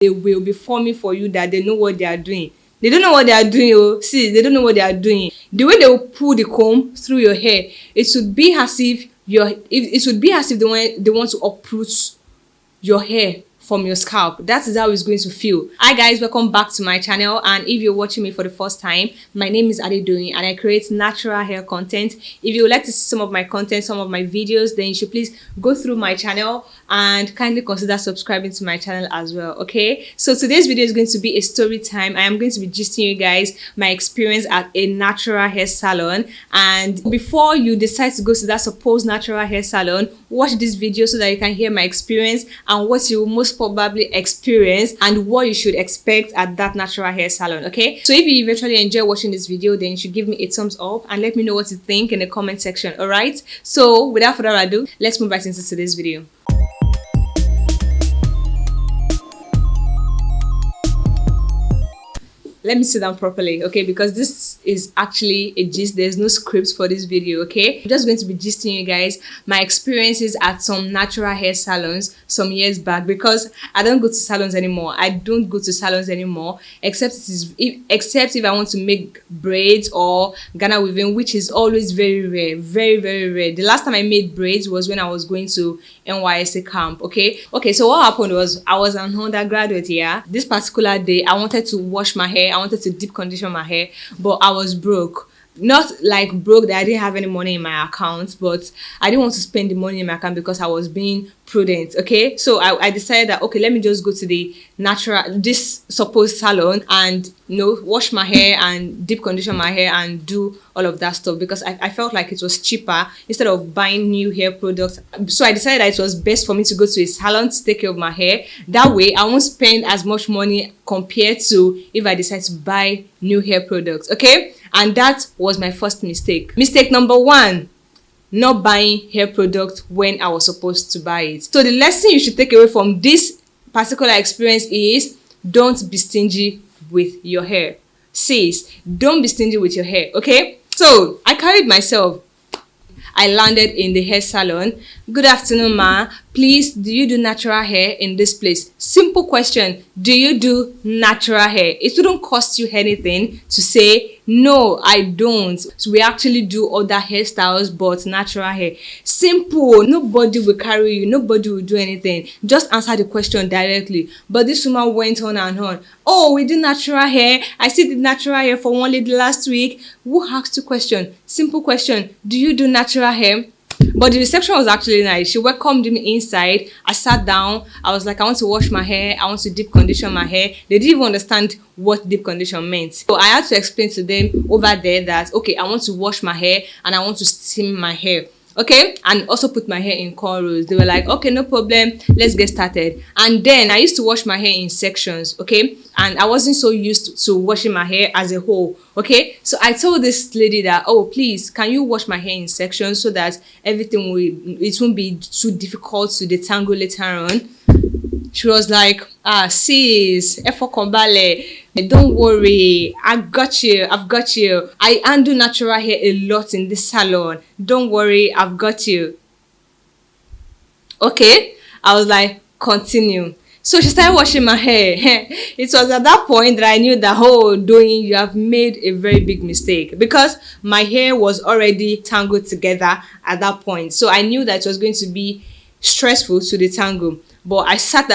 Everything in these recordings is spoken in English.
they will be forming for you that they know what they are doing. They don't know what they are doing. Oh, see, they don't know what they are doing. The way they will pull the comb through your hair, it should be as if it should be as if they want to uproot your hair from your scalp. That is how it's going to feel. Hi guys, welcome back to my channel, and if you're watching me for the first time, my name is D.I.Y and I create natural hair content. If you would like to see some of my content, some of my videos, then you should please go through my channel and kindly consider subscribing to my channel as well. Okay, so today's video is going to be a story time. I am going to be gisting you guys my experience at a natural hair salon. And before you decide to go to that supposed natural hair salon, watch this video so that you can hear my experience and what you will most probably experience and what you should expect at that natural hair salon. Okay, so if you eventually enjoy watching this video, then you should give me a thumbs up and let me know what you think in the comment section. All right, so without further ado, let's move right into today's video. Let me sit down properly, okay, because this is actually a gist. There's no script for this video. Okay, I'm just going to be gisting you guys my experiences at some natural hair salons some years back, because I don't go to salons anymore. I don't go to salons anymore except if I want to make braids or Ghana weaving, which is always very rare, very rare. The last time I made braids was when I was going to NYSC camp. Okay, so what happened was I was an undergraduate here. This particular day I wanted to wash my hair, I wanted to deep condition my hair, but I was broke. Not like broke that I didn't have any money in my account, but I didn't want to spend the money in my account because I was being prudent. Okay, so I decided that okay, let me just go to this supposed salon and wash my hair and deep condition my hair and do all of that stuff, because I felt like it was cheaper instead of buying new hair products. So I decided that it was best for me to go to a salon to take care of my hair. That way I won't spend as much money compared to if I decide to buy new hair products. Okay, and that was my first mistake. Mistake number one: not buying hair product when I was supposed to buy it. So the lesson you should take away from this particular experience is don't be stingy with your hair. Sis, don't be stingy with your hair. Okay, so I carried myself. I landed in the hair salon. Good afternoon, ma. Please, do you do natural hair in this place? Simple question. Do you do natural hair? It wouldn't cost you anything to say, no, I don't. So we actually do other hairstyles, but natural hair. Simple. Nobody will carry you. Nobody will do anything. Just answer the question directly. But this woman went on and on. Oh, we do natural hair. I see the natural hair for one lady last week. Who asked the question? Simple question. Do you do natural hair? But the reception was actually nice. She welcomed me inside. I sat down. I was like, I want to wash my hair. I want to deep condition my hair. They didn't even understand what deep condition meant. So I had to explain to them over there that, okay, I want to wash my hair and I want to steam my hair. Okay, and also put my hair in cornrows. They were like, okay, no problem, let's get started. And then I used to wash my hair in sections. Okay, and I wasn't so used to washing my hair as a whole. Okay, so I told this lady that, oh, please, can you wash my hair in sections so that it won't be too difficult to detangle later on. She was like, sis, don't worry, I've got you. I undo natural hair a lot in this salon. Don't worry, I've got you. Okay, I was like, continue. So she started washing my hair. It was at that point that I knew that, oh, Doyin, you have made a very big mistake, because my hair was already tangled together at that point. So I knew that it was going to be stressful to detangle. But I sat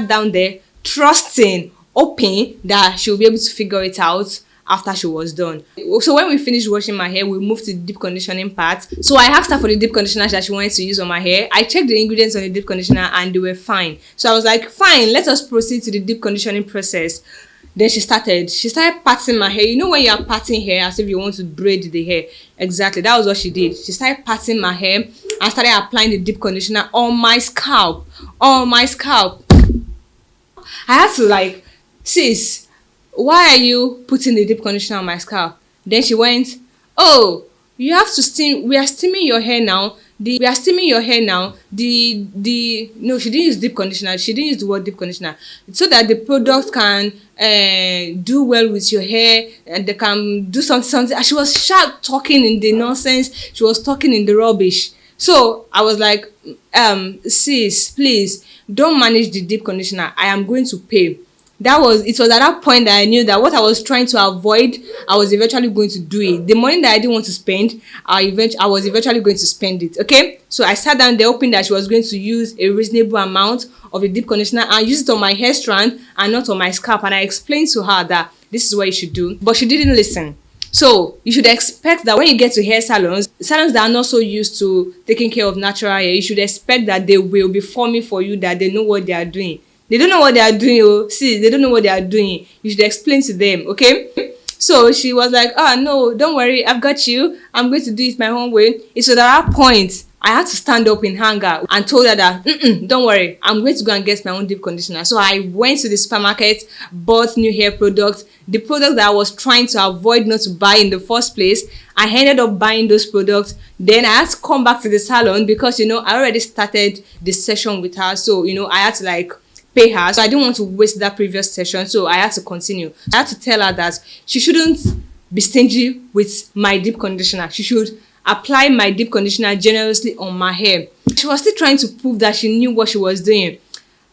down there trusting, hoping that she would be able to figure it out after she was done. So when we finished washing my hair, we moved to the deep conditioning part. So I asked her for the deep conditioner that she wanted to use on my hair. I checked the ingredients on the deep conditioner and they were fine. So I was like, fine, let us proceed to the deep conditioning process. Then she started patting my hair. You know when you are patting hair as if you want to braid the hair? Exactly, that was what she did. She started patting my hair and started applying the deep conditioner on my scalp. I had to like, sis, why are you putting the deep conditioner on my scalp? Then she went, oh, you have to steam. We are steaming your hair now. No, she didn't use deep conditioner. She didn't use the word deep conditioner. So that the product can do well with your hair and they can do something. And she was sharp talking in the nonsense. She was talking in the rubbish. So I was like, sis, please don't manage the deep conditioner. I am going to pay. It was at that point that I knew that what I was trying to avoid, I was eventually going to do it. The money that I didn't want to spend, I was eventually going to spend it. Okay, so I sat down there hoping that she was going to use a reasonable amount of the deep conditioner and use it on my hair strand and not on my scalp. And I explained to her that this is what you should do, but she didn't listen. So you should expect that when you get to hair salons that are not so used to taking care of natural hair, you should expect that they will be forming for you, that they know what they are doing. They don't know what they are doing. Oh, see, they don't know what they are doing. You should explain to them, okay? So she was like, oh, no, don't worry. I've got you. I'm going to do it my own way. It's so at that point, I had to stand up in anger and told her that, don't worry. I'm going to go and get my own deep conditioner. So I went to the supermarket, bought new hair products. The products that I was trying to avoid not to buy in the first place, I ended up buying those products. Then I had to come back to the salon because, I already started the session with her. So, I had to pay her. So I didn't want to waste that previous session. So I had to continue. I had to tell her that she shouldn't be stingy with my deep conditioner. She should apply my deep conditioner generously on my hair. She was still trying to prove that she knew what she was doing.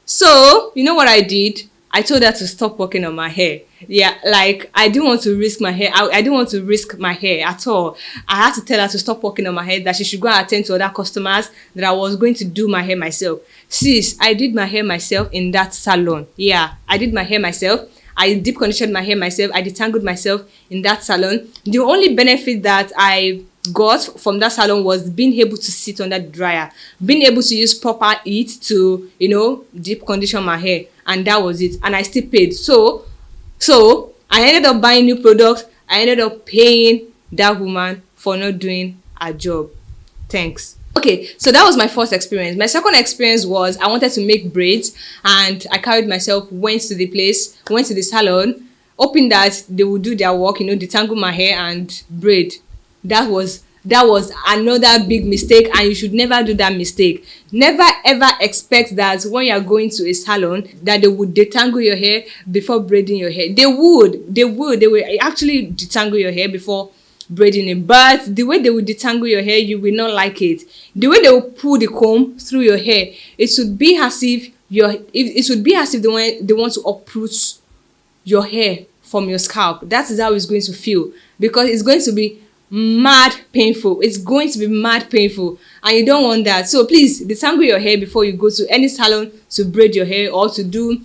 So, you know what I did? I told her to stop working on my hair. Yeah, I didn't want to risk my hair. I didn't want to risk my hair at all. I had to tell her to stop working on my hair, that she should go and attend to other customers, that I was going to do my hair myself. Sis, I did my hair myself in that salon. Yeah, I did my hair myself. I deep conditioned my hair myself. I detangled myself in that salon. The only benefit that I got from that salon was being able to sit under the dryer, being able to use proper heat to, deep condition my hair. And that was it. And I still paid. So I ended up buying new products. I ended up paying that woman for not doing her job. Thanks. Okay, so that was my first experience. My second experience was I wanted to make braids, and I carried myself, went to the salon, hoping that they would do their work, detangle my hair and braid. That was another big mistake, and you should never do that mistake. Never ever expect that when you are going to a salon that they would detangle your hair before braiding your hair. They will actually detangle your hair before braiding it, but the way they will detangle your hair, you will not like it. The way they will pull the comb through your hair, it should be as if they want to uproot your hair from your scalp. That is how it's going to feel, because it's going to be mad painful. It's going to be mad painful, and you don't want that. So please detangle your hair before you go to any salon to braid your hair or to do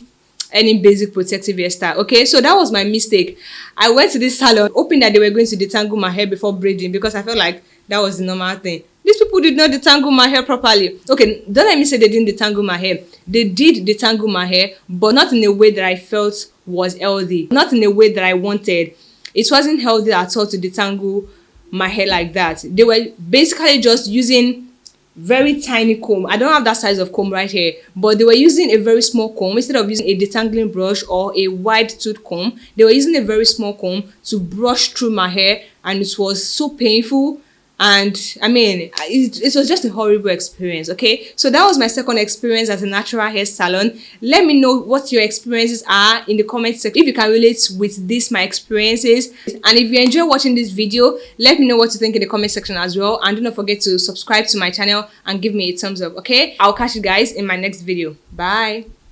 any basic protective hairstyle. Okay, so that was my mistake. I went to this salon hoping that they were going to detangle my hair before braiding, because I felt like that was the normal thing. These people did not detangle my hair properly. Okay, don't let me say they didn't detangle my hair. They did detangle my hair, but not in a way that I felt was healthy, not in a way that I wanted. It wasn't healthy at all to detangle my hair like that. They were basically just using very tiny comb. I don't have that size of comb right here, but they were using a very small comb. Instead of using a detangling brush or a wide tooth comb, they were using a very small comb to brush through my hair, and it was so painful. And I mean, it was just a horrible experience. Okay, so that was my second experience at a natural hair salon. Let me know what your experiences are in the comment section, if you can relate with my experiences. And if you enjoy watching this video, let me know what you think in the comment section as well. And do not forget to subscribe to my channel and give me a thumbs up. Okay, I'll catch you guys in my next video. Bye.